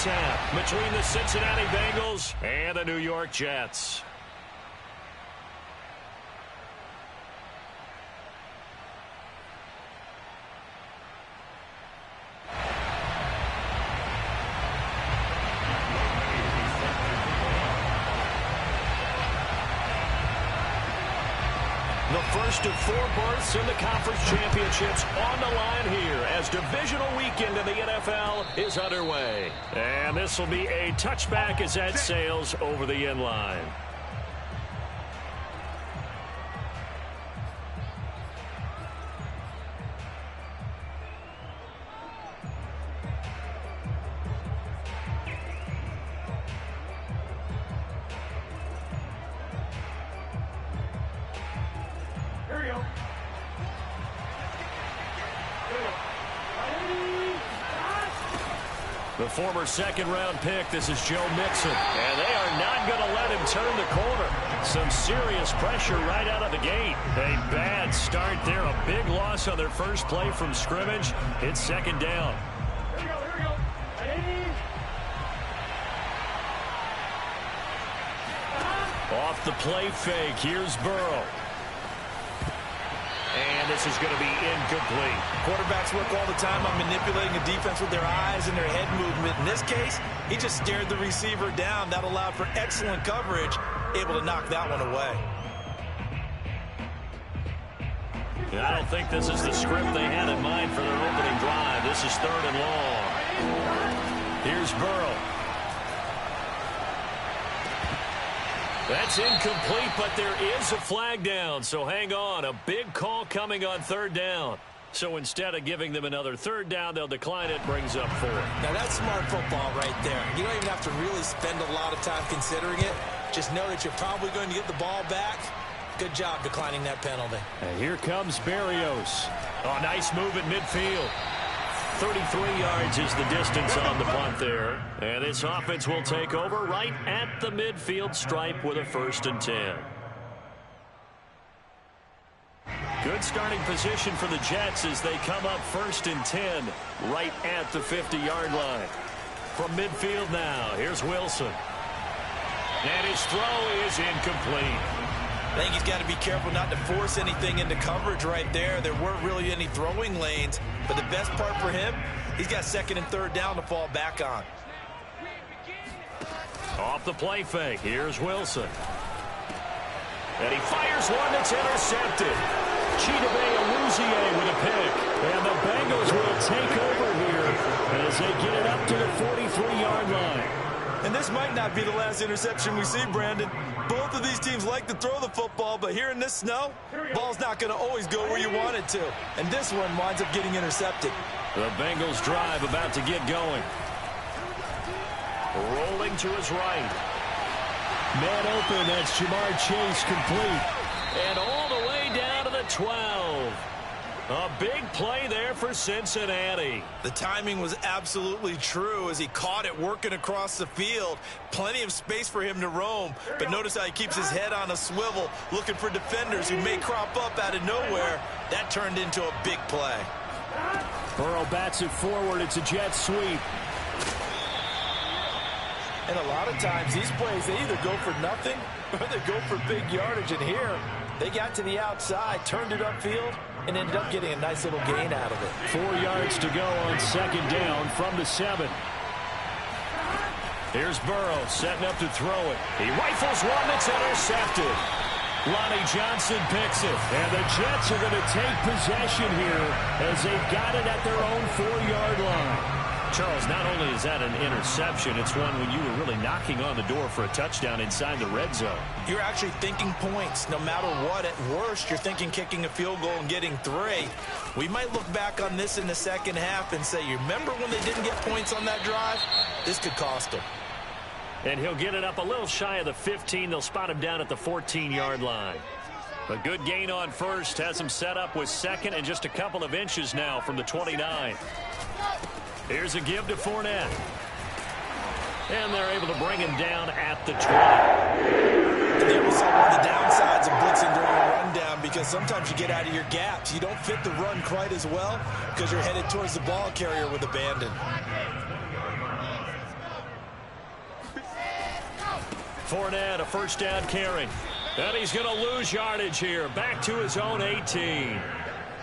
mishap between the Cincinnati Bengals and the New York Jets. The first of 4 berths in the conference championships on the line here as divisional weekend in the NFL is underway. And this will be a touchback as that sails over the end line. The former second-round pick, this is Joe Mixon. And they are not going to let him turn the corner. Some serious pressure right out of the gate. A bad start there. A big loss on their first play from scrimmage. It's second down. Off the play fake. Here's Burrow. And this is going to be incomplete. Quarterbacks work all the time on manipulating a defense with their eyes and their head movement. In this case, he just stared the receiver down. That allowed for excellent coverage, able to knock that one away. I don't think this is the script they had in mind for their opening drive. This is 3rd and long. Here's Burrow. That's incomplete, but there is a flag down, so hang on. A big call coming on 3rd down. So instead of giving them another 3rd down, they'll decline it, brings up 4th. Now that's smart football right there. You don't even have to really spend a lot of time considering it. Just know that you're probably going to get the ball back. Good job declining that penalty. And here comes Berrios. Oh, nice move at midfield. 33 yards is the distance on the punt there. And this offense will take over right at the midfield stripe with a 1st and 10. Good starting position for the Jets as they come up 1st and 10 right at the 50-yard line. From midfield now, here's Wilson. And his throw is incomplete. I think he's got to be careful not to force anything into coverage right there. There weren't really any throwing lanes. But the best part for him, he's got 2nd and 3rd down to fall back on. Off the play fake, here's Wilson. And he fires one that's intercepted. Chidobe Awuzie with a pick. And the Bengals will take over here as they get it up to the 43-yard line. And this might not be the last interception we see, Brandon. Both of these teams like to throw the football, but here in this snow, ball's not going to always go where you want it to. And this one winds up getting intercepted. The Bengals drive about to get going. Rolling to his right. Man open, that's Jamar Chase complete. And all the way down to the 12. A big play there for Cincinnati. The timing was absolutely true as he caught it working across the field. Plenty of space for him to roam. But notice how he keeps his head on a swivel, looking for defenders who may crop up out of nowhere. That turned into a big play. Burrow bats it forward. It's a jet sweep. And a lot of times these plays, they either go for nothing or they go for big yardage. And here, they got to the outside, turned it upfield, and ended up getting a nice little gain out of it. 4 yards to go on 2nd down from the 7. Here's Burrow setting up to throw it. He rifles one that's intercepted. Lonnie Johnson picks it. And the Jets are going to take possession here as they've got it at their own 4-yard line. Charles, not only is that an interception, it's one when you were really knocking on the door for a touchdown inside the red zone. You're actually thinking points no matter what. At worst, you're thinking kicking a field goal and getting 3. We might look back on this in the second half and say, you remember when they didn't get points on that drive? This could cost them. And he'll get it up a little shy of the 15. They'll spot him down at the 14-yard line. A good gain on 1st has him set up with 2nd and just a couple of inches now from the 29. Here's a give to Fournette. And they're able to bring him down at the 20. There was some of the downsides of blitzing during a rundown because sometimes you get out of your gaps. You don't fit the run quite as well because you're headed towards the ball carrier with abandon. Fournette, a first down carry. And he's going to lose yardage here. Back to his own 18.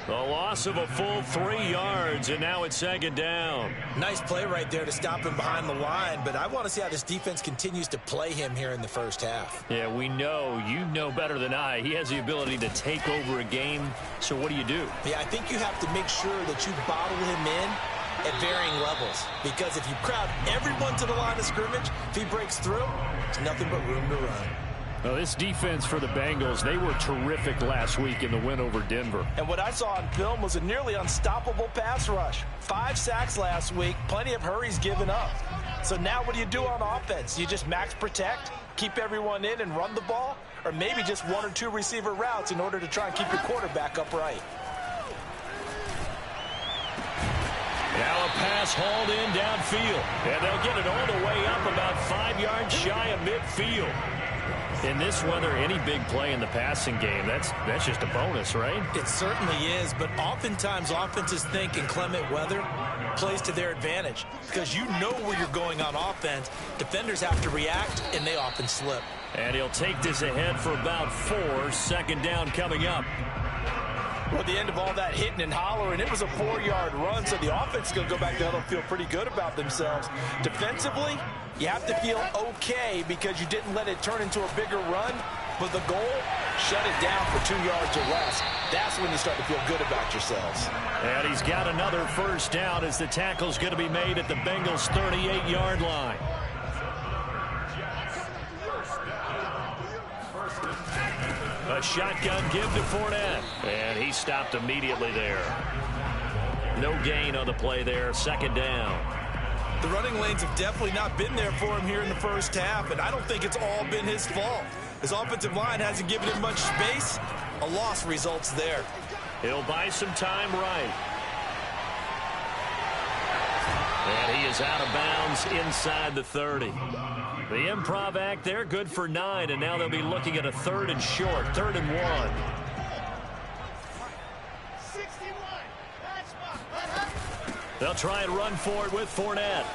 The loss of a full 3 yards, and now it's second down. Nice play right there to stop him behind the line, but I want to see how this defense continues to play him here in the first half. Yeah, we know. You know better than I. He has the ability to take over a game, so what do you do? Yeah, I think you have to make sure that you bottle him in at varying levels, because if you crowd everyone to the line of scrimmage, if he breaks through, there's nothing but room to run. Well, this defense for the Bengals, they were terrific last week in the win over Denver. And what I saw on film was a nearly unstoppable pass rush. 5 sacks last week, plenty of hurries given up. So now what do you do on offense? You just max protect, keep everyone in and run the ball, or maybe just 1 or 2 receiver routes in order to try and keep your quarterback upright. Now a pass hauled in downfield, and they'll get it all the way up about 5 yards shy of midfield. In this weather, any big play in the passing game, that's just a bonus, right? It certainly is, but oftentimes offenses think inclement weather plays to their advantage because you know where you're going on offense. Defenders have to react, and they often slip. And he'll take this ahead for about 4. Second down coming up. Well, at the end of all that hitting and hollering, it was a 4-yard run, so the offense is going to go back there and feel pretty good about themselves. Defensively, you have to feel okay because you didn't let it turn into a bigger run, but the goal, shut it down for 2 yards or less. That's when you start to feel good about yourselves. And he's got another first down as the tackle's going to be made at the Bengals' 38-yard line. A shotgun give to Fournette, and he stopped immediately there. No gain on the play there, second down. The running lanes have definitely not been there for him here in the first half, and I don't think it's all been his fault. His offensive line hasn't given him much space. A loss results there. He'll buy some time right. And he is out of bounds inside the 30. The improv act there, good for 9, and now they'll be looking at a 3rd and short, 3rd and 1. They'll try and run for it with Fournette.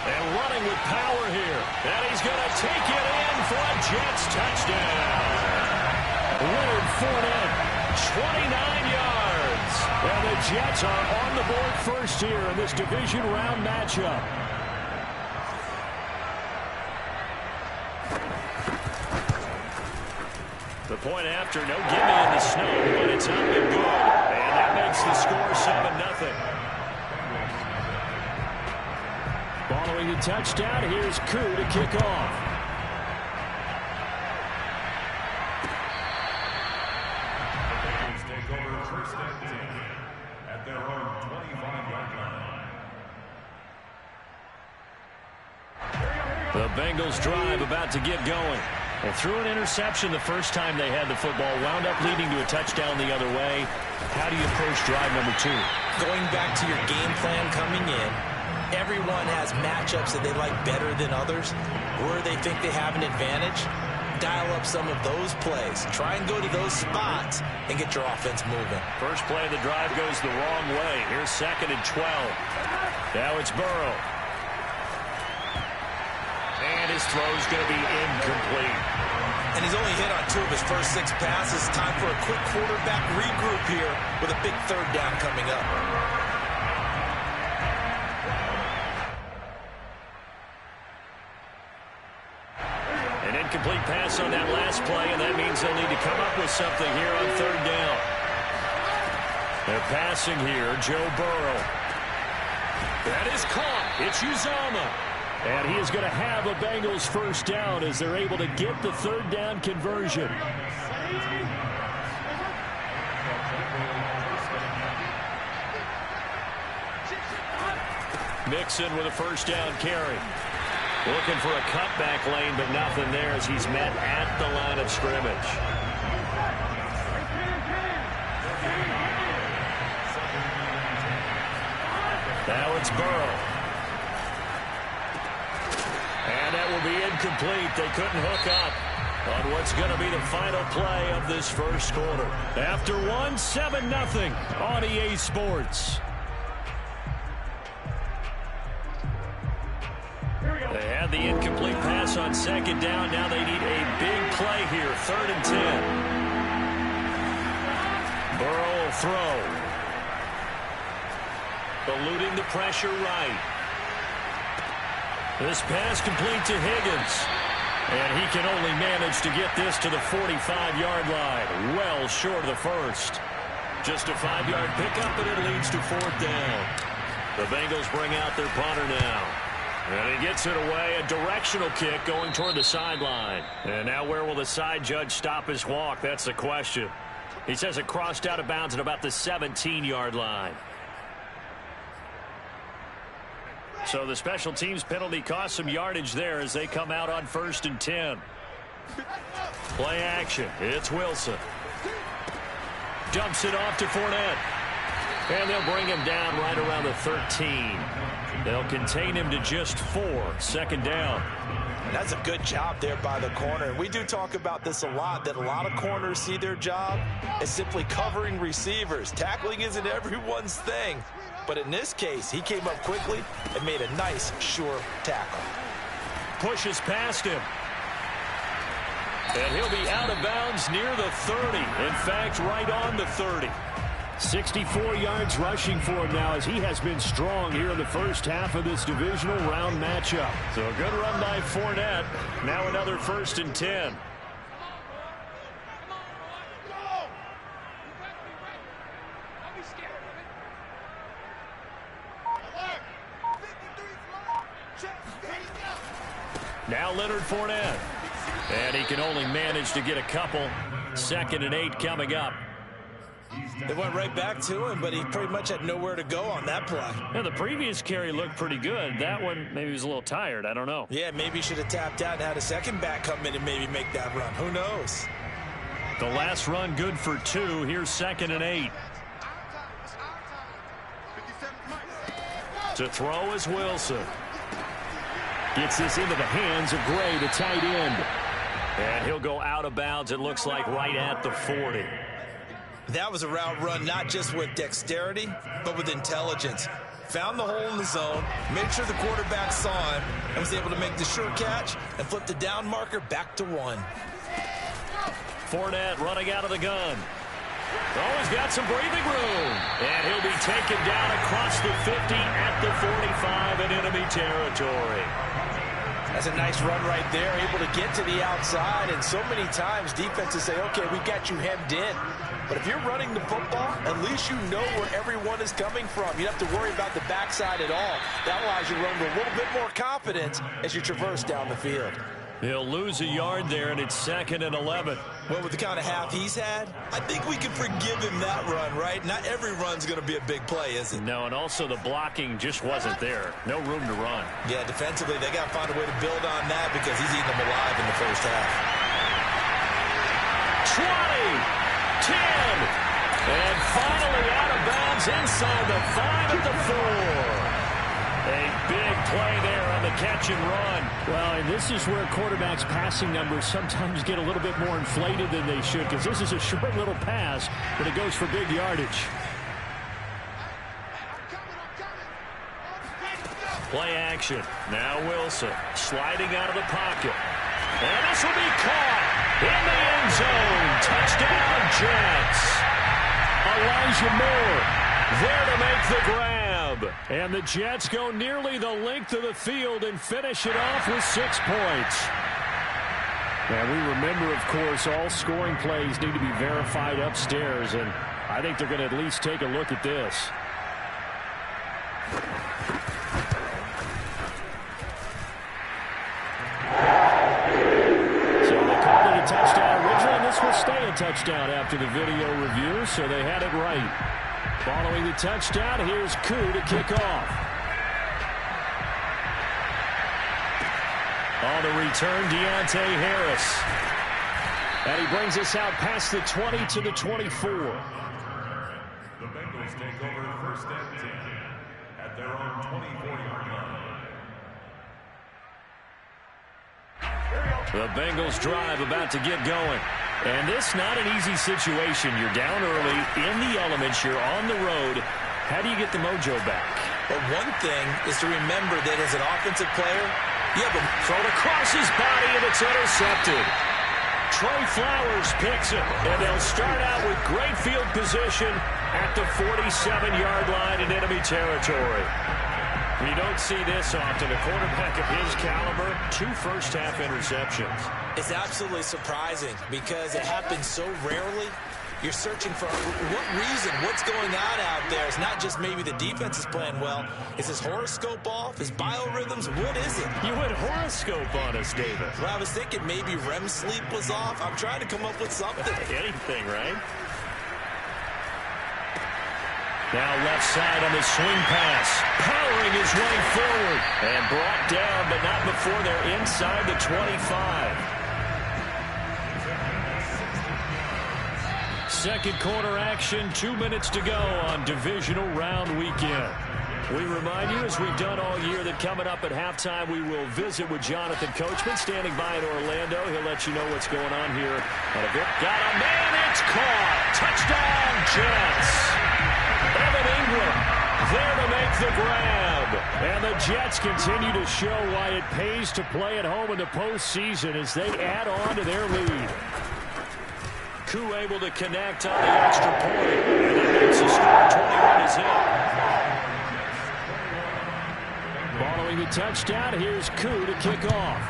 And running with power here. And he's going to take it in for a Jets touchdown. Leonard Fournette, 29 yards. And the Jets are on the board first here in this division round matchup. The point after, no gimme in the snow, but it's up and good. And that makes the score 7-0. Following the touchdown, here's Koo to kick off. Take over first and 10 at their own 25-yard line. The Bengals drive about to get going. They threw an interception the first time they had the football, wound up leading to a touchdown the other way. How do you approach drive number 2? Going back to your game plan coming in, everyone has matchups that they like better than others. Where they think they have an advantage, dial up some of those plays. Try and go to those spots and get your offense moving. First play of the drive goes the wrong way. Here's 2nd and 12. Now it's Burrow. And his throw's going to be incomplete. And he's only hit on 2 of his first 6 passes. Time for a quick quarterback regroup here with a big 3rd down coming up. An incomplete pass on that last play, and that means they'll need to come up with something here on 3rd down. They're passing here, Joe Burrow. That is caught. It's Uzomah. And he is going to have a Bengals first down as they're able to get the 3rd down conversion. Mixon with a first down carry. Looking for a cutback lane, but nothing there as he's met at the line of scrimmage. Now it's Burrow. And that will be incomplete. They couldn't hook up on what's going to be the final play of this first quarter. After 1, 7-0 on EA Sports. And the incomplete pass on second down. Now they need a big play here. 3rd and 10. Burrow will throw. Eluding the pressure right. This pass complete to Higgins. And he can only manage to get this to the 45-yard line. Well short of the first. Just a 5-yard pickup, and it leads to 4th down. The Bengals bring out their punter now. And he gets it away. A directional kick going toward the sideline. And now where will the side judge stop his walk? That's the question. He says it crossed out of bounds at about the 17-yard line. So the special teams penalty cost some yardage there as they come out on 1st and 10. Play action. It's Wilson. Dumps it off to Fournette. And they'll bring him down right around the 13. They'll contain him to just 4. 2nd down. That's a good job there by the corner. We do talk about this a lot, that a lot of corners see their job as simply covering receivers. Tackling isn't everyone's thing. But in this case, he came up quickly and made a nice, sure tackle. Pushes past him. And he'll be out of bounds near the 30. In fact, right on the 30. 64 yards rushing for him now as he has been strong here in the first half of this divisional round matchup. So a good run by Fournette. Now another 1st and 10. Now Leonard Fournette. And he can only manage to get a couple. 2nd and 8 coming up. They went right back to him, but he pretty much had nowhere to go on that play. Yeah, the previous carry looked pretty good. That one, maybe he was a little tired. I don't know. Yeah, maybe he should have tapped out and had a second back come in and maybe make that run. Who knows? The last run good for 2. Here's 2nd and 8. To throw is Wilson. Gets this into the hands of Gray, the tight end. And he'll go out of bounds, it looks like, right at the 40. That was a route run not just with dexterity, but with intelligence. Found the hole in the zone, made sure the quarterback saw him, and was able to make the sure catch and flip the down marker back to 1. Fournette running out of the gun. Oh, he's got some breathing room. And he'll be taken down across the 50 at the 45 in enemy territory. That's a nice run right there, able to get to the outside. And so many times defenses say, okay, we got you hemmed in. But if you're running the football, at least you know where everyone is coming from. You don't have to worry about the backside at all. That allows you to run with a little bit more confidence as you traverse down the field. He'll lose a yard there, and it's 2nd and 11. Well, with the kind of half he's had, I think we can forgive him that run, right? Not every run's going to be a big play, is it? No, and also the blocking just wasn't there. No room to run. Yeah, defensively, they got to find a way to build on that because he's eating them alive in the first half. 20, 10, and finally out of bounds inside the 5 at the 4. A big play there on the catch and run. Well, and this is where quarterbacks' passing numbers sometimes get a little bit more inflated than they should, because this is a short little pass, but it goes for big yardage. Play action. Now Wilson sliding out of the pocket. And this will be caught in the end zone. Touchdown, Jets. Elijah Moore there to make the grab. And the Jets go nearly the length of the field and finish it off with 6 points. And we remember, of course, all scoring plays need to be verified upstairs, and I think they're going to at least take a look at this. So they called it a touchdown originally, and this will stay a touchdown after the video review, so they had it right. Following the touchdown, here's Koo to kick off. On the return, Deontay Harris. And he brings us out past the 20 to the 24. The Bengals take over 1st and 10 at their own 24-yard line. The Bengals drive about to get going. And this not an easy situation. You're down early, in the elements, you're on the road. How do you get the mojo back? Well, one thing is to remember that as an offensive player, Yeah, but thrown across his body, and it's intercepted. Trey Flowers picks it, and they'll start out with great field position at the 47-yard line in enemy territory. You don't see this often. A quarterback of his caliber, 2 first-half interceptions. it's absolutely surprising because it happens so rarely. You're searching for what reason, what's going on out there. It's not just maybe the defense is playing well. Is his horoscope off? His biorhythms? What is it? You went horoscope on us, David. Well, I was thinking maybe REM sleep was off. I'm trying to come up with something. Anything, right? Now left side on the swing pass. Powering his way forward. And brought down, but not before they're inside the 25. Second quarter action, 2 minutes to go on divisional round weekend. We remind you, as we've done all year, that coming up at halftime, we will visit with Jonathan Coachman standing by in Orlando. He'll let you know what's going on here. Got a man, it's caught. Touchdown, Jets. Evan Ingram there to make the grab. And the Jets continue to show why it pays to play at home in the postseason as they add on to their lead. Koo able to connect on the extra point. And that makes the score. 21 is in. Following the touchdown, here's Koo to kick off.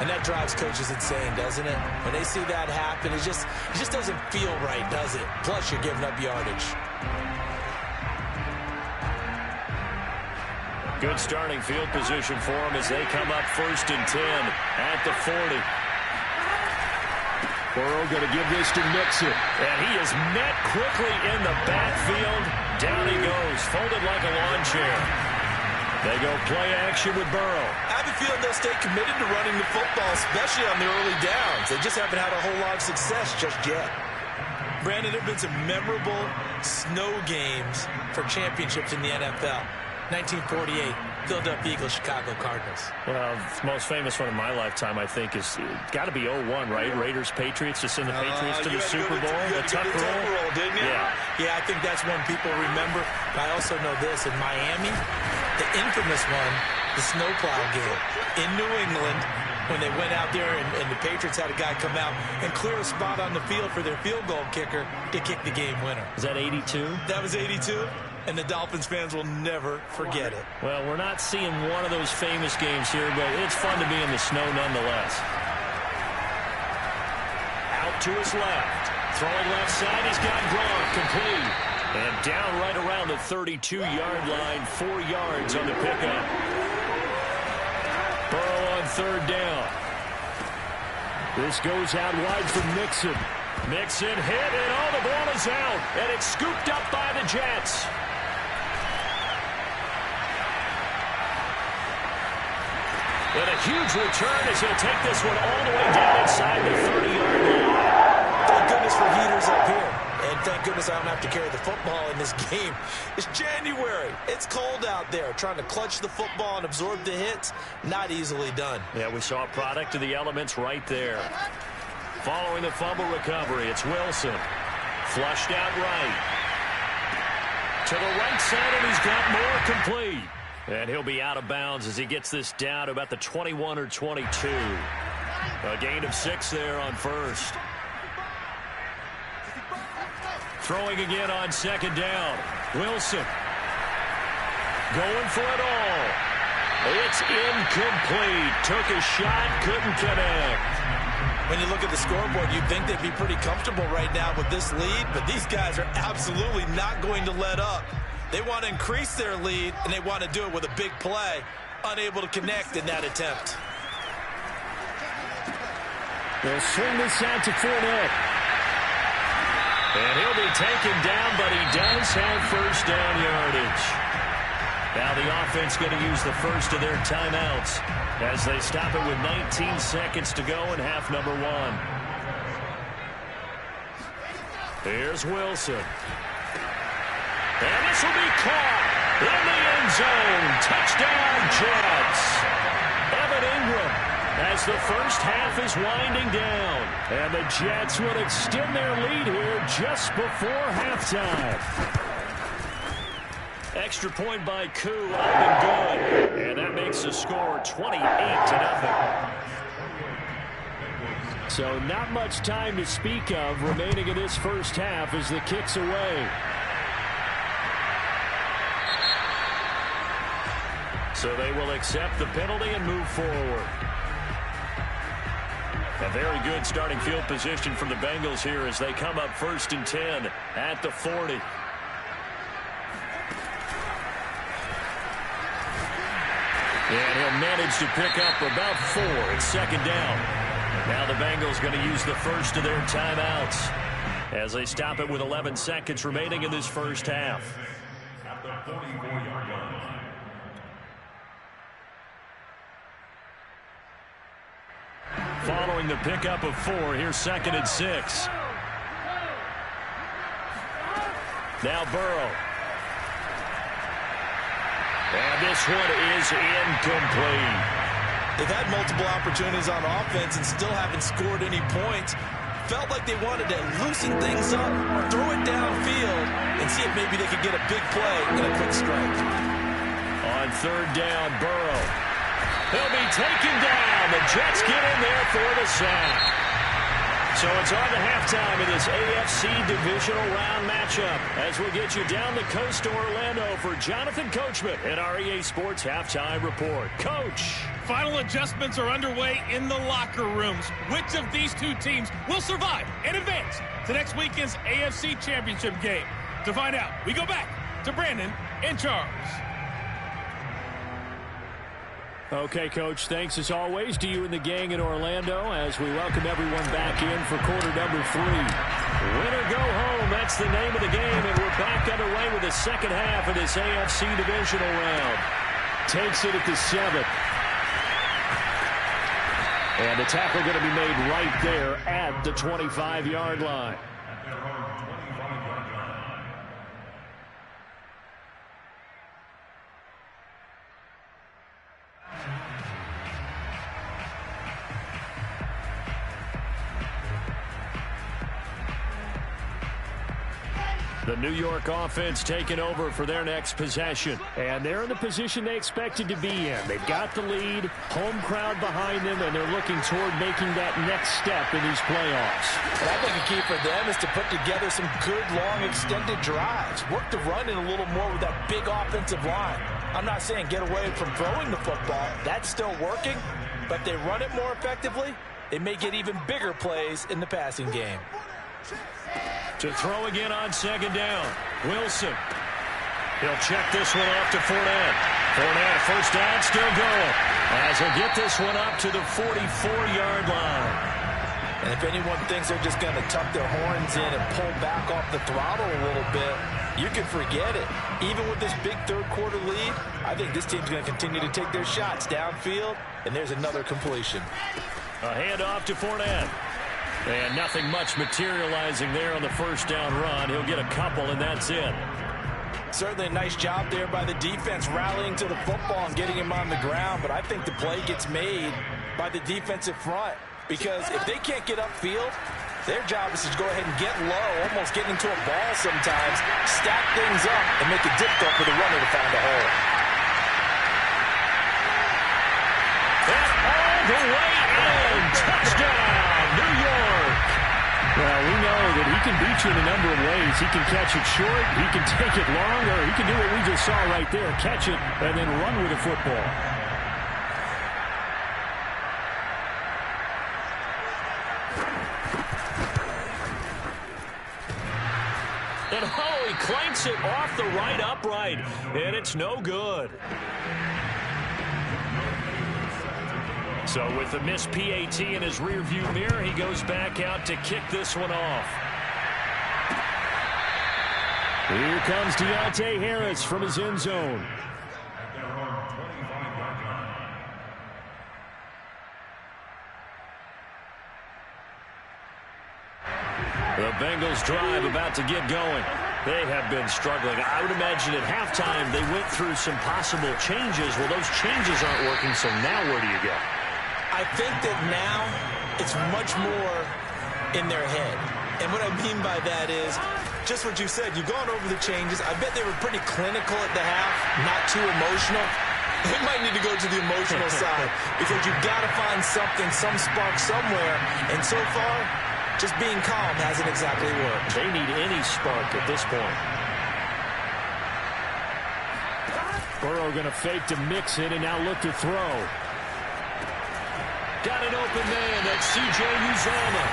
And that drives coaches insane, doesn't it? When they see that happen, it just doesn't feel right, does it? Plus, you're giving up yardage. Good starting field position for them as they come up 1st and 10 at the 40. Burrow going to give this to Mixon. And he is met quickly in the backfield. Down he goes, folded like a lawn chair. They go play action with Burrow. I have a feeling they'll stay committed to running the football, especially on the early downs. They just haven't had a whole lot of success just yet. Brandon, there have been some memorable snow games for championships in the NFL. 1948, Philadelphia Eagles, Chicago Cardinals. Well, the most famous one in my lifetime, I think, is got to be 01, right? Raiders, Patriots, to send the Patriots to the Super Bowl. The Tuck roll, didn't you? Yeah, I think that's one people remember. I also know this. In Miami, the infamous one, the snowplow game in New England, when they went out there and the Patriots had a guy come out and clear a spot on the field for their field goal kicker to kick the game winner. Is that 82? That was 82. And the Dolphins fans will never forget it. Well, we're not seeing one of those famous games here, but it's fun to be in the snow nonetheless. Out to his left. Throwing left side, he's got Gronk complete. And down right around the 32-yard line, 4 yards on the pickup. Burrow on 3rd down. This goes out wide for Mixon. Mixon hit, and all the ball is out. And it's scooped up by the Jets. And a huge return as he'll take this one all the way down inside the 30-yard line. Thank goodness for heaters up here. And thank goodness I don't have to carry the football in this game. It's January. It's cold out there. Trying to clutch the football and absorb the hits, not easily done. Yeah, we saw a product of the elements right there. Following the fumble recovery, it's Wilson. Flushed out right. To the right side, and he's got more complete. And he'll be out of bounds as he gets this down to about the 21 or 22. A gain of 6 there on 1st. Throwing again on 2nd down. Wilson. Going for it all. It's incomplete. Took a shot, couldn't connect. When you look at the scoreboard, you'd think they'd be pretty comfortable right now with this lead, but these guys are absolutely not going to let up. They want to increase their lead, and they want to do it with a big play. Unable to connect in that attempt. They'll swing this out to Fournette. And he'll be taken down, but he does have 1st down yardage. Now the offense going to use the first of their timeouts as they stop it with 19 seconds to go in half number 1. Here's Wilson. And this will be caught in the end zone. Touchdown, Jets. Evan Ingram as the first half is winding down. And the Jets would extend their lead here just before halftime. Extra point by Koo, up and good. And that makes the score 28-0. So not much time to speak of remaining in this first half as the kick's away. So they will accept the penalty and move forward. A very good starting field position from the Bengals here as they come up 1st and 10 at the 40. And he'll manage to pick up about 4 at 2nd down. Now the Bengals going to use the first of their timeouts as they stop it with 11 seconds remaining in this first half. At the 44-yard line. Following the pickup of 4, here's 2nd and 6. Now Burrow. And this one is incomplete. They've had multiple opportunities on offense and still haven't scored any points. Felt like they wanted to loosen things up, throw it downfield, and see if maybe they could get a big play and a quick strike. On 3rd down, Burrow. He'll be taken down. The Jets get in there for the sack. So it's on to halftime in this AFC divisional round matchup as we'll get you down the coast to Orlando for Jonathan Coachman in our EA Sports Halftime Report. Coach. Final adjustments are underway in the locker rooms. Which of these two teams will survive and advance to next weekend's AFC Championship game? To find out, we go back to Brandon and Charles. Okay, Coach, thanks as always to you and the gang in Orlando as we welcome everyone back in for quarter number 3. Win or go home, that's the name of the game, and we're back underway with the second half of this AFC divisional round. Takes it at the 7th. And the tackle going to be made right there at the 25-yard line. The New York offense taking over for their next possession. And they're in the position they expected to be in. They've got the lead, home crowd behind them, and they're looking toward making that next step in these playoffs. And I think a key for them is to put together some good, long, extended drives. Work the run in a little more with that big offensive line. I'm not saying get away from throwing the football. That's still working. But they run it more effectively, they may get even bigger plays in the passing game. To throw again on 2nd down. Wilson. He'll check this one off to Fournette. Fournette, first down, still going. As he'll get this one up to the 44-yard line. And if anyone thinks they're just going to tuck their horns in and pull back off the throttle a little bit, you can forget it. Even with this big third-quarter lead, I think this team's going to continue to take their shots downfield, and there's another completion. A handoff to Fournette. And nothing much materializing there on the first down run. He'll get a couple, and that's it. Certainly a nice job there by the defense rallying to the football and getting him on the ground, but I think the play gets made by the defensive front because if they can't get upfield, their job is to go ahead and get low, almost get into a ball sometimes, stack things up, and make it difficult for the runner to find a hole. And all the way in. Touchdown, New York. Well, we know that he can beat you in a number of ways. He can catch it short, he can take it long, or he can do what we just saw right there, catch it and then run with the football. And oh, he clanks it off the right upright, and it's no good. So with the missed PAT in his rearview mirror, he goes back out to kick this one off. Here comes Deontay Harris from his end zone. The Bengals drive about to get going. They have been struggling. I would imagine at halftime they went through some possible changes. Well, those changes aren't working, so now where do you go? I think that now it's much more in their head. And what I mean by that is just what you said. You've gone over the changes. I bet they were pretty clinical at the half, not too emotional. They might need to go to the emotional side because you've got to find something, some spark somewhere. And so far, just being calm hasn't exactly worked. They need any spark at this point. Burrow going to fake to mix it and now look to throw. Got an open man. That's C.J. Uzomah.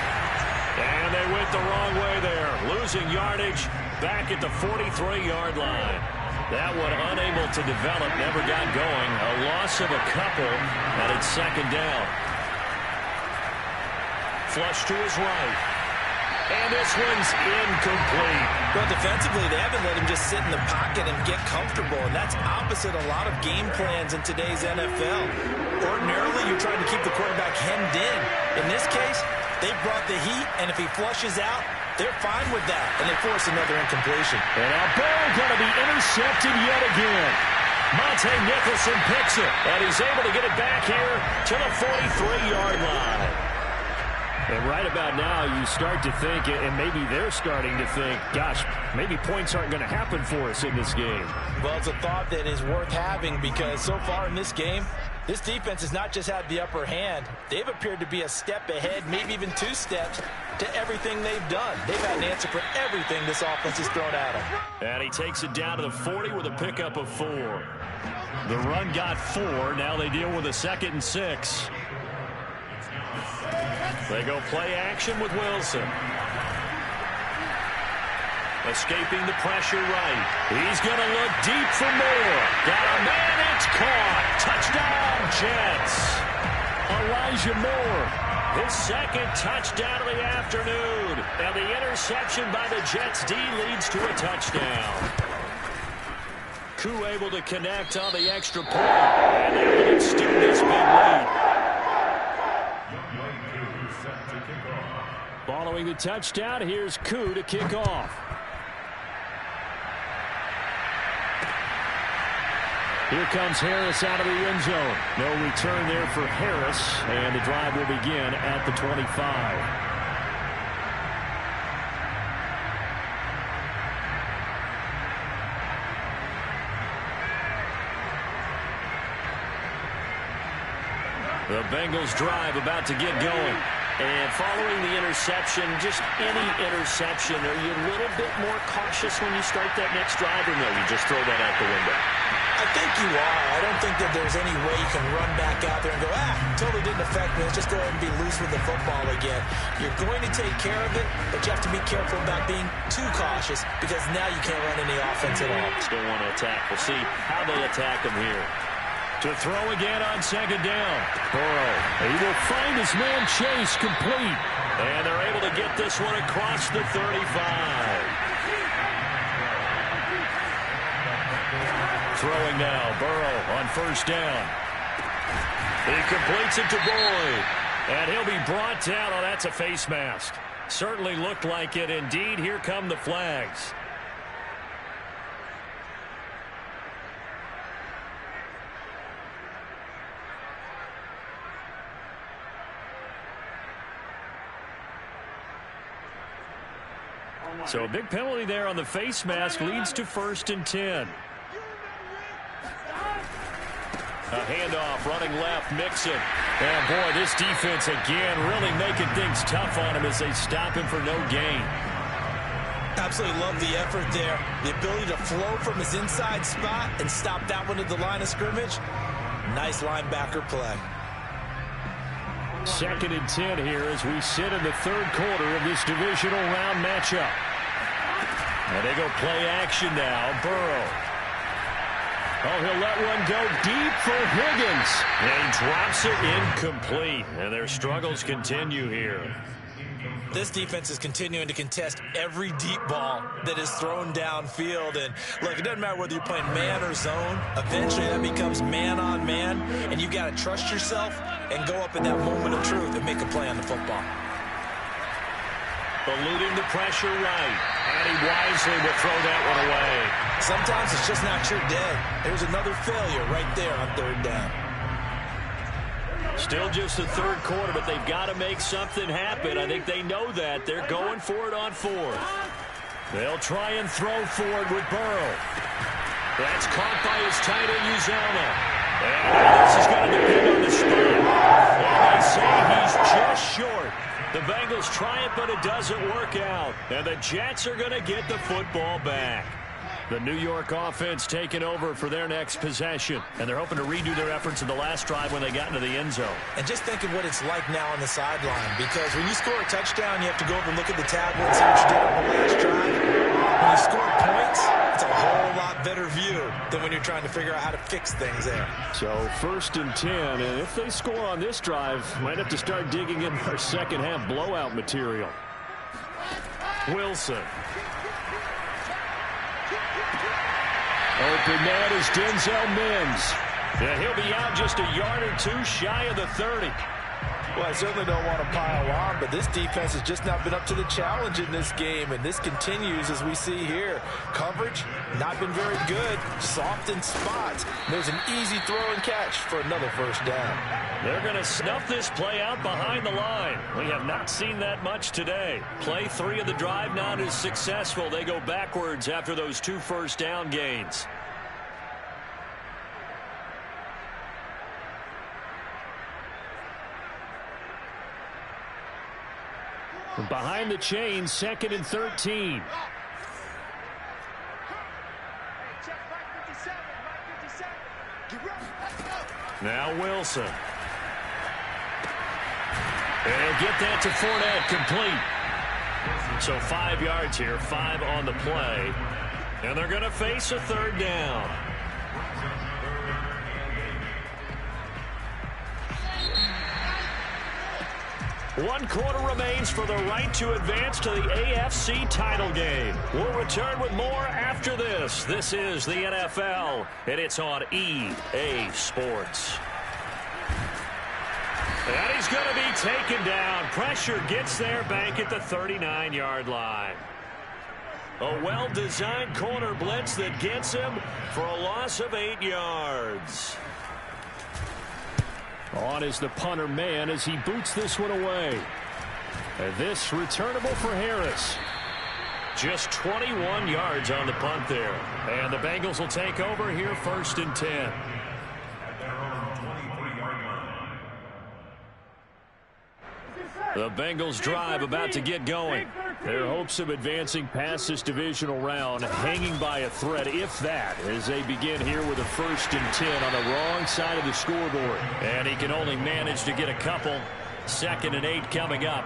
And they went the wrong way there. Losing yardage back at the 43-yard line. That one unable to develop, never got going. A loss of a couple, and it's second down. Flush to his right. And this one's incomplete. Well, defensively, they haven't let him just sit in the pocket and get comfortable, and that's opposite a lot of game plans in today's NFL. Ordinarily, you're trying to keep the quarterback hemmed in. In this case, they brought the heat, and if he flushes out, they're fine with that, and they force another incompletion. And now Burrow going to be intercepted yet again. Monte Nicholson picks it, and he's able to get it back here to the 43-yard line. And right about now, you start to think, and maybe they're starting to think, gosh, maybe points aren't going to happen for us in this game. Well, it's a thought that is worth having because so far in this game, this defense has not just had the upper hand. They've appeared to be a step ahead, maybe even 2 steps, to everything they've done. They've had an answer for everything this offense has thrown at them. And he takes it down to the 40 with a pickup of 4. The run got 4. Now they deal with a 2nd and 6. They go play action with Wilson. Escaping the pressure right. He's going to look deep for more. Got a man, it's caught. Touchdown, Jets. Elijah Moore, his 2nd touchdown of the afternoon. And the interception by the Jets D leads to a touchdown. Koo able to connect on the extra point. And they will extend this big lead. Following the touchdown, here's Koo to kick off. Here comes Harris out of the end zone. No return there for Harris, and the drive will begin at the 25. The Bengals drive about to get going. And following the interception, just any interception, are you a little bit more cautious when you start that next drive, or no, you just throw that out the window? I think you are. I don't think that there's any way you can run back out there and go, totally didn't affect me. Let's just go ahead and be loose with the football again. You're going to take care of it, but you have to be careful about being too cautious because now you can't run any offense at all. Still want to attack. We'll see how they attack him here. To throw again on 2nd down. Burrow, he will find his man Chase complete. And they're able to get this one across the 35. Throwing now, Burrow on 1st down. He completes it to Boyd. And he'll be brought down. Oh, that's a face mask. Certainly looked like it. Indeed, here come the flags. So a big penalty there on the face mask leads to 1st and 10. A handoff, running left, Mixon. And boy, this defense again really making things tough on him as they stop him for no gain. Absolutely love the effort there. The ability to flow from his inside spot and stop that one at the line of scrimmage. Nice linebacker play. 2nd and 10 here as we sit in the 3rd quarter of this divisional round matchup. And they go play action now. Burrow. Oh, he'll let one go deep for Higgins. And he drops it incomplete. And their struggles continue here. This defense is continuing to contest every deep ball that is thrown downfield. And look, it doesn't matter whether you're playing man or zone. Eventually that becomes man on man. And you've got to trust yourself and go up in that moment of truth and make a play on the football. Eluding the pressure right. And he wisely will throw that one away. Sometimes it's just not your day. There's another failure right there on 3rd down. Still just the 3rd quarter, but they've got to make something happen. I think they know that. They're going for it on 4th. They'll try and throw forward with Burrow. That's caught by his tight end, Uzomah. And this is going to depend on the spot. And they say he's just short. The Bengals try it, but it doesn't work out. And the Jets are going to get the football back. The New York offense taking over for their next possession. And they're hoping to redo their efforts in the last drive when they got into the end zone. And just think of what it's like now on the sideline. Because when you score a touchdown, you have to go over and look at the tablet and see what you did on the last drive. When you score points, it's a whole lot better view than when you're trying to figure out how to fix things there. So 1st and 10. And if they score on this drive, might have to start digging in our second half blowout material. Wilson. Open man is Denzel Mims. Yeah, he'll be out just a yard or two shy of the 30. Well, I certainly don't want to pile on, but this defense has just not been up to the challenge in this game, and this continues as we see here. Coverage, not been very good, soft in spots. There's an easy throw and catch for another first down. They're going to snuff this play out behind the line. We have not seen that much today. Play 3 of the drive not as successful. They go backwards after those 2 first down gains. Behind the chains, 2nd and 13. Now Wilson. They'll get that to Fournette, complete. So 5 yards here, 5 on the play. And they're going to face a 3rd down. One quarter remains for the right to advance to the AFC title game. We'll return with more after this. This is the NFL, and it's on EA Sports. And he's going to be taken down. Pressure gets there back at the 39-yard line. A well-designed corner blitz that gets him for a loss of 8 yards. On is the punter man as he boots this one away. And this returnable for Harris. Just 21 yards on the punt there. And the Bengals will take over here 1st and 10. The Bengals drive about to get going. Their hopes of advancing past this divisional round hanging by a thread, if that, as they begin here with a 1st and 10 on the wrong side of the scoreboard. And he can only manage to get a couple. 2nd and 8 coming up.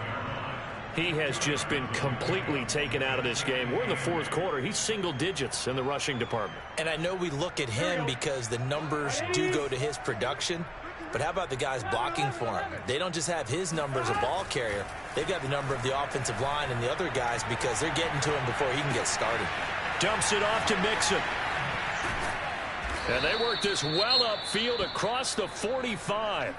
He has just been completely taken out of this game. We're in the 4th quarter. He's single digits in the rushing department. And I know we look at him because the numbers do go to his production. But how about the guys blocking for him? They don't just have his number as a ball carrier. They've got the number of the offensive line and the other guys because they're getting to him before he can get started. Dumps it off to Mixon. And they work this well upfield across the 45.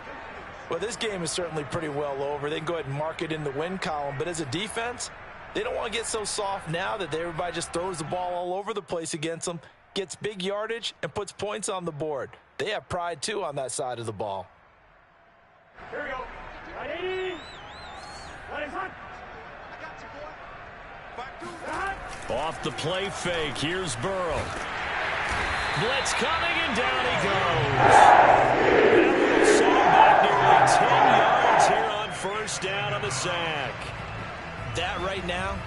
Well, this game is certainly pretty well over. They can go ahead and mark it in the win column. But as a defense, they don't want to get so soft now that everybody just throws the ball all over the place against them, gets big yardage, and puts points on the board. They have pride, too, on that side of the ball. Here we go. 180. Off the play fake. Here's Burrow. Blitz coming, and down he goes. That will set him back nearly 10 yards here on 1st down on the sack. That right now,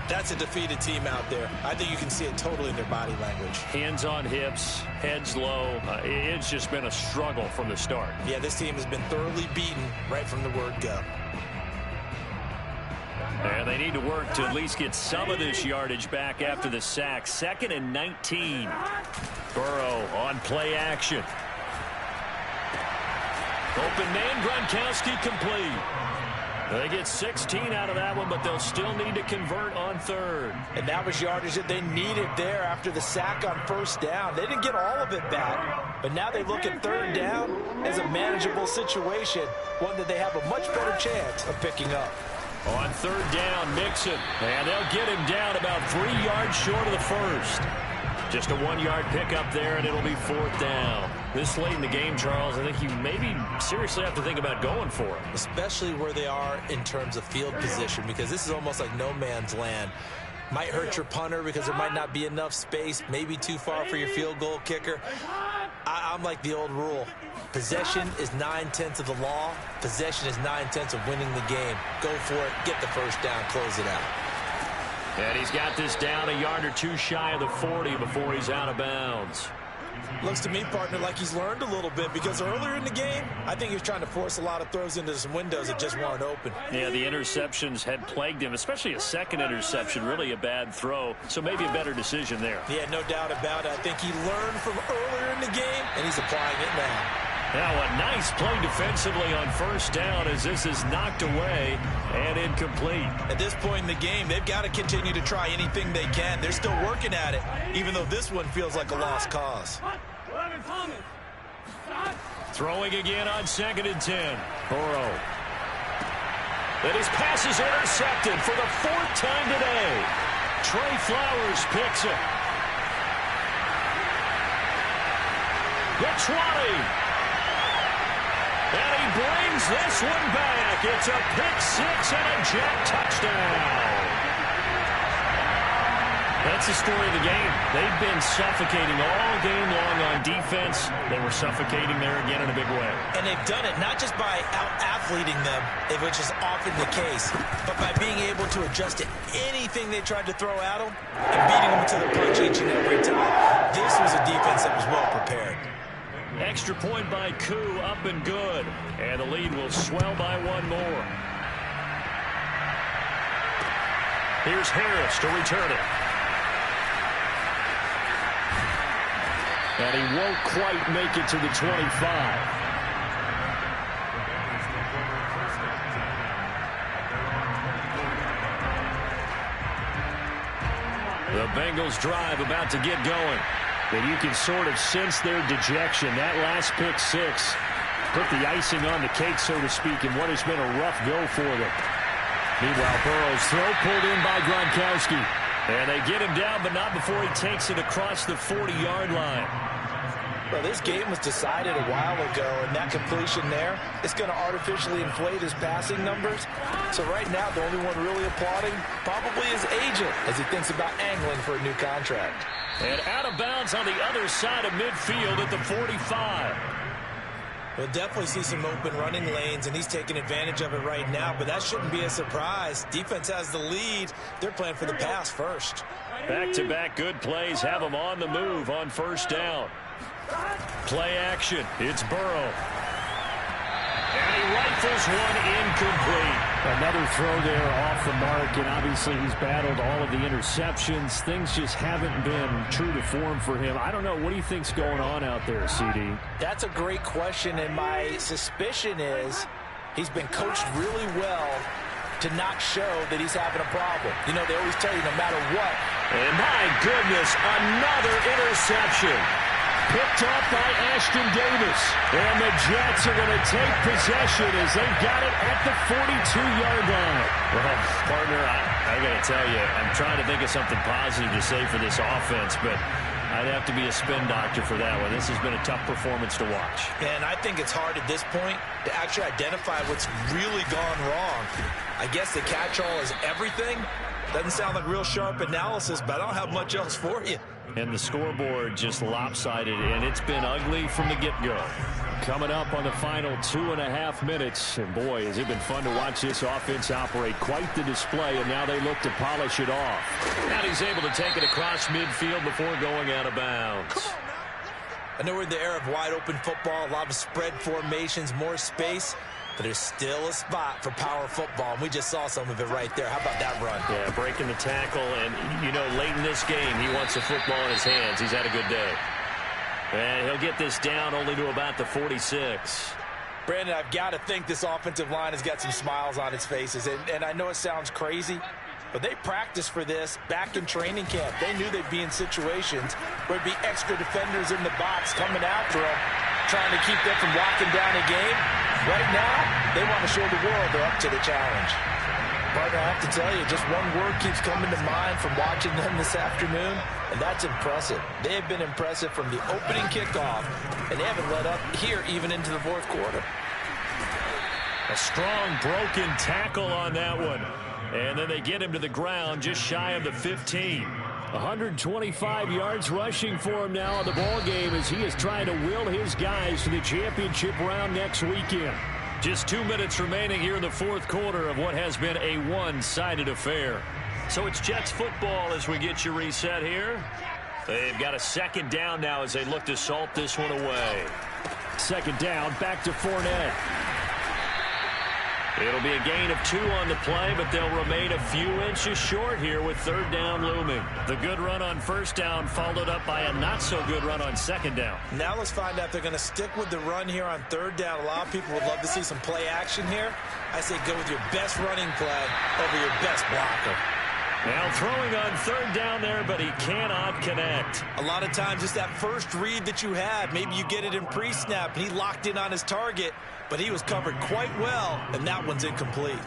that's a defeated team out there. I think you can see it totally in their body language. Hands on hips, heads low. It's just been a struggle from the start. Yeah, this team has been thoroughly beaten right from the word go. And they need to work to at least get some of this yardage back after the sack. 2nd and 19. Burrow on play action. Open man, Gronkowski complete. They get 16 out of that one, but they'll still need to convert on 3rd. And that was yardage that they needed there after the sack on 1st down. They didn't get all of it back, but now they look at 3rd down as a manageable situation, one that they have a much better chance of picking up. On 3rd down, Mixon, and they'll get him down about 3 yards short of the 1st. Just a 1-yard pickup there, and it'll be 4th down. This late in the game, Charles, I think you maybe seriously have to think about going for it. Especially where they are in terms of field position, because this is almost like no man's land. Might hurt your punter because there might not be enough space, maybe too far for your field goal kicker. I'm like the old rule. Possession is 9/10 of the law. Possession is 9/10 of winning the game. Go for it, get the first down, close it out. And he's got this down a yard or two shy of the 40 before he's out of bounds. Looks to me, partner, like he's learned a little bit because earlier in the game, I think he was trying to force a lot of throws into some windows that just weren't open. Yeah, the interceptions had plagued him, especially a second interception, really a bad throw. So maybe a better decision there. Yeah, no doubt about it. I think he learned from earlier in the game, and he's applying it now. Now a nice play defensively on first down as this is knocked away and incomplete. At this point in the game, they've got to continue to try anything they can. They're still working at it, even though this one feels like a lost cause. Throwing again on 2nd and 10. Burrow. And his pass is intercepted for the 4th time today. Trey Flowers picks it. The 20. And he brings this one back. It's a pick-6 and a Jet touchdown. That's the story of the game. They've been suffocating all game long on defense. They were suffocating there again in a big way. And they've done it not just by out-athleting them, which is often the case, but by being able to adjust to anything they tried to throw at them and beating them to the punch each and every time. This was a defense that was well prepared. Extra point by Koo, up and good. And the lead will swell by one more. Here's Harris to return it. And he won't quite make it to the 25. The Bengals drive about to get going. And you can sort of sense their dejection. That last pick-6 put the icing on the cake, so to speak, in what has been a rough go for them. Meanwhile, Burrow's throw pulled in by Gronkowski. And they get him down, but not before he takes it across the 40-yard line. Well, this game was decided a while ago, and that completion there is going to artificially inflate his passing numbers. So right now, the only one really applauding probably his agent as he thinks about angling for a new contract. And out of bounds on the other side of midfield at the 45. We'll definitely see some open running lanes, and he's taking advantage of it right now, but that shouldn't be a surprise. Defense has the lead. They're playing for the pass first. Back-to-back good plays have them on the move on first down. Play action. It's Burrow. And he rifles one incomplete. Another throw there off the mark, and obviously he's battled all of the interceptions. Things just haven't been true to form for him. I don't know. What do you think's going on out there, CD? That's a great question, and my suspicion is he's been coached really well to not show that he's having a problem. You know, they always tell you no matter what. And my goodness, another interception. Picked up by Ashton Davis. And the Jets are going to take possession as they've got it at the 42-yard line. Well, partner, I got to tell you, I'm trying to think of something positive to say for this offense, but I'd have to be a spin doctor for that one. This has been a tough performance to watch. And I think it's hard at this point to actually identify what's really gone wrong. I guess the catch-all is everything. Doesn't sound like real sharp analysis, but I don't have much else for you. And the scoreboard just lopsided, and it's been ugly from the get-go. Coming up on the final 2.5 minutes, and boy, has it been fun to watch this offense operate. Quite the display, and now they look to polish it off. And he's able to take it across midfield before going out of bounds. I know we're in the era of wide-open football, a lot of spread formations, more space, but there's still a spot for power football, and we just saw some of it right there. How about that run? Yeah, breaking the tackle, and, you know, late in this game, he wants the football in his hands. He's had a good day. And he'll get this down only to about the 46. Brandon, I've got to think this offensive line has got some smiles on its faces, and I know it sounds crazy, but they practiced for this back in training camp. They knew they'd be in situations where there'd be extra defenders in the box coming after them, trying to keep them from locking down a game. Right now, they want to show the world they're up to the challenge. Partner, I have to tell you, just one word keeps coming to mind from watching them this afternoon, and that's impressive. They have been impressive from the opening kickoff, and they haven't let up here even into the fourth quarter. A strong broken tackle on that one. And then they get him to the ground just shy of the 15. 125 yards rushing for him now in the ball game as he is trying to will his guys to the championship round next weekend. Just 2 minutes remaining here in the fourth quarter of what has been a one-sided affair. So it's Jets football as we get you reset here. They've got a second down now as they look to salt this one away. Second down, back to Fournette. It'll be a gain of 2 on the play, but they'll remain a few inches short here with third down looming. The good run on first down followed up by a not-so-good run on second down. Now let's find out if they're going to stick with the run here on third down. A lot of people would love to see some play action here. I say go with your best running play over your best blocker. Now throwing on third down there, but he cannot connect. A lot of times it's that first read that you had. Maybe you get it in pre-snap, and he locked in on his target, but he was covered quite well, and that one's incomplete.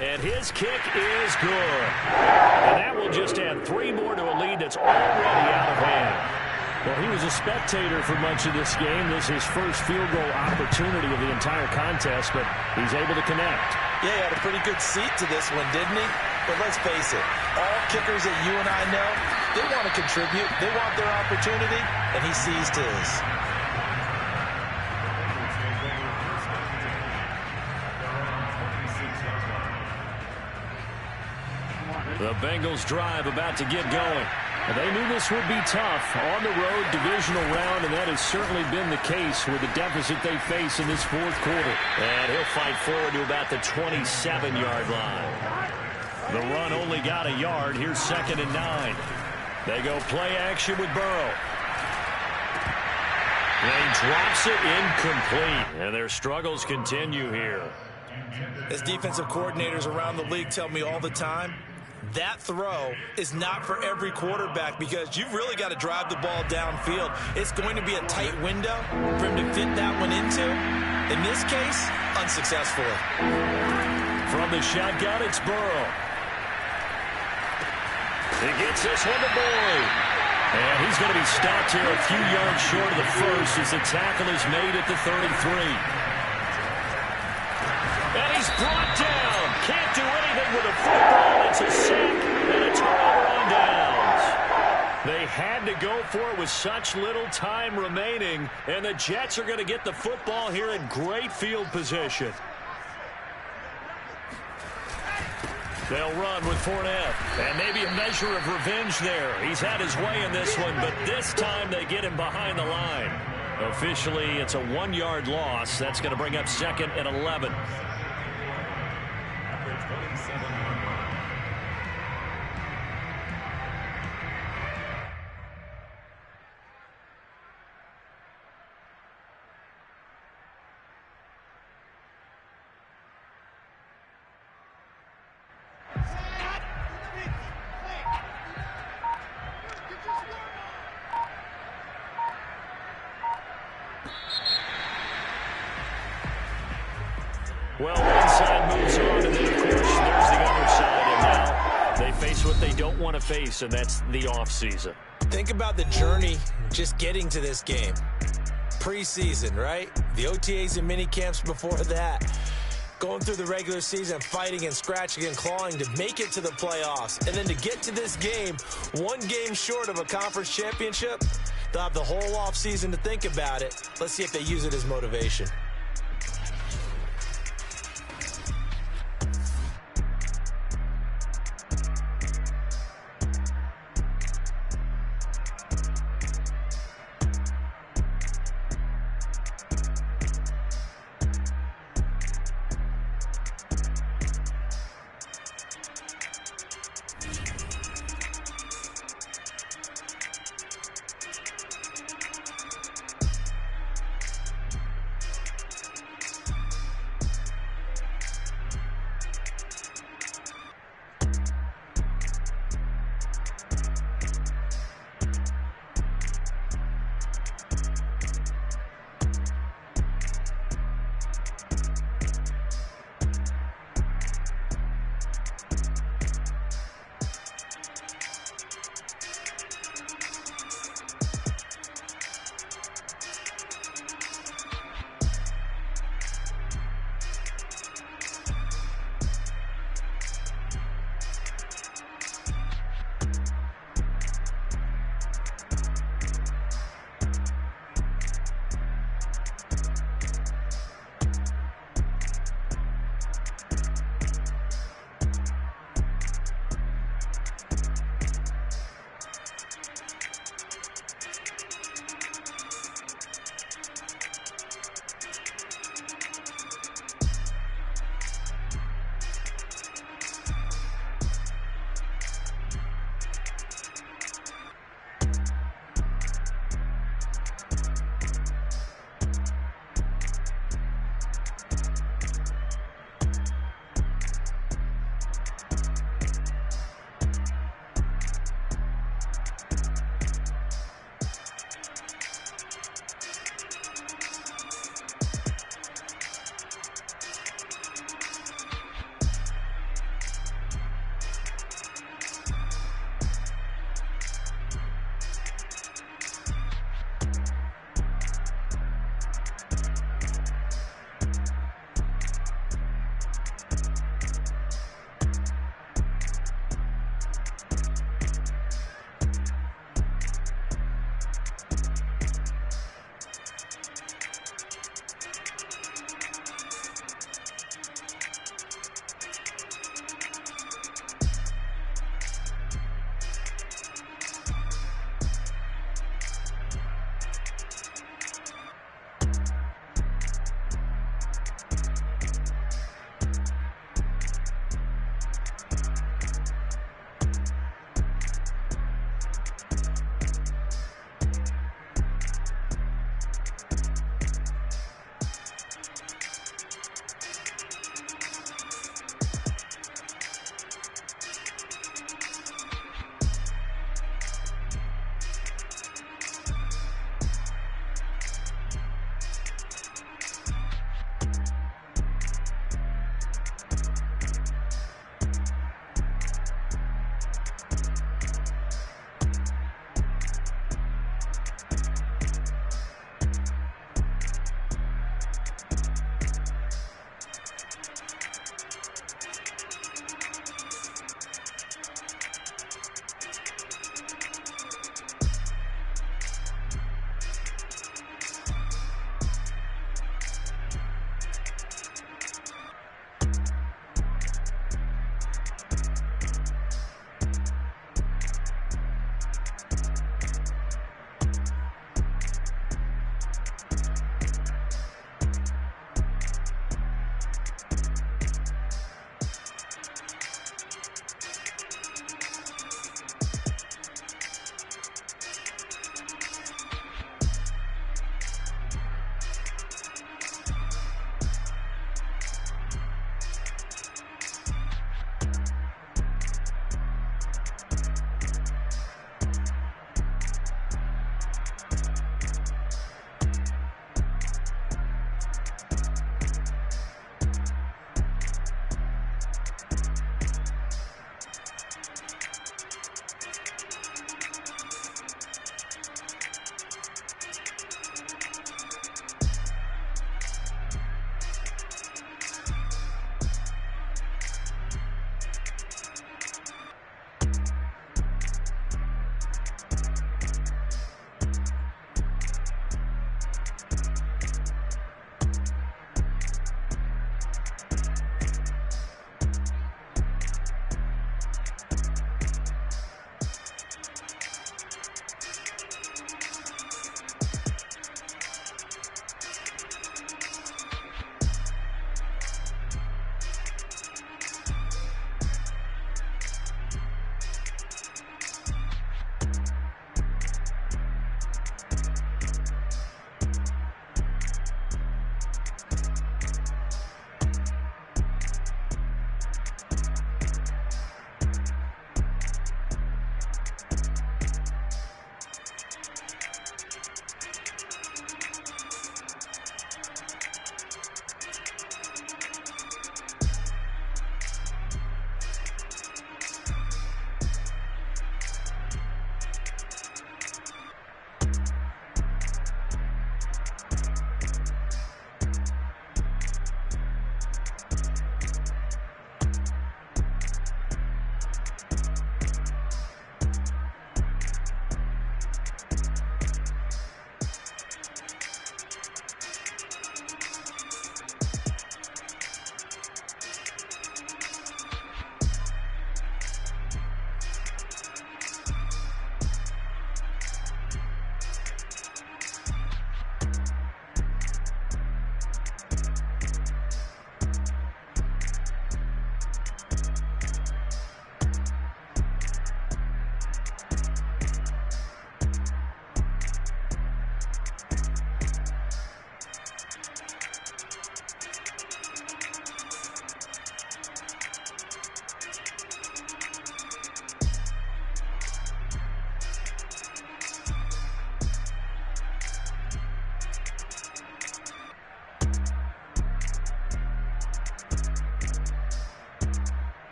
And his kick is good. And that will just add 3 more to a lead that's already out of hand. Well, he was a spectator for much of this game. This is his first field goal opportunity of the entire contest, but he's able to connect. Yeah, he had a pretty good seat to this one, didn't he? But let's face it, all kickers that you and I know, they want to contribute. They want their opportunity, and he seized his. The Bengals drive about to get going. They knew this would be tough on the road divisional round, and that has certainly been the case with the deficit they face in this fourth quarter. And he'll fight forward to about the 27-yard line. The run only got a yard. Here's 2nd and 9. They go play action with Burrow. And he drops it incomplete. And their struggles continue here. As defensive coordinators around the league tell me all the time, that throw is not for every quarterback because you've really got to drive the ball downfield. It's going to be a tight window for him to fit that one into. In this case, unsuccessfully. From the shotgun, it's Burrow. He gets this one to Boyd. And he's going to be stopped here a few yards short of the first as the tackle is made at the 33. And he's brought down. Can't do anything with a football. It's a sack and a turnover on downs. They had to go for it with such little time remaining, and the Jets are going to get the football here in great field position. They'll run with Fournette, and maybe a measure of revenge there. He's had his way in this one, but this time they get him behind the line. Officially, it's a 1-yard loss. That's going to bring up 2nd and 11. Well, one side moves on, and then, of course, there's the other side. And now they face what they don't want to face, and that's the offseason. Think about the journey just getting to this game. Preseason, right? The OTAs and mini camps before that. Going through the regular season, fighting and scratching and clawing to make it to the playoffs. And then to get to this game, 1 game short of a conference championship, they'll have the whole offseason to think about it. Let's see if they use it as motivation.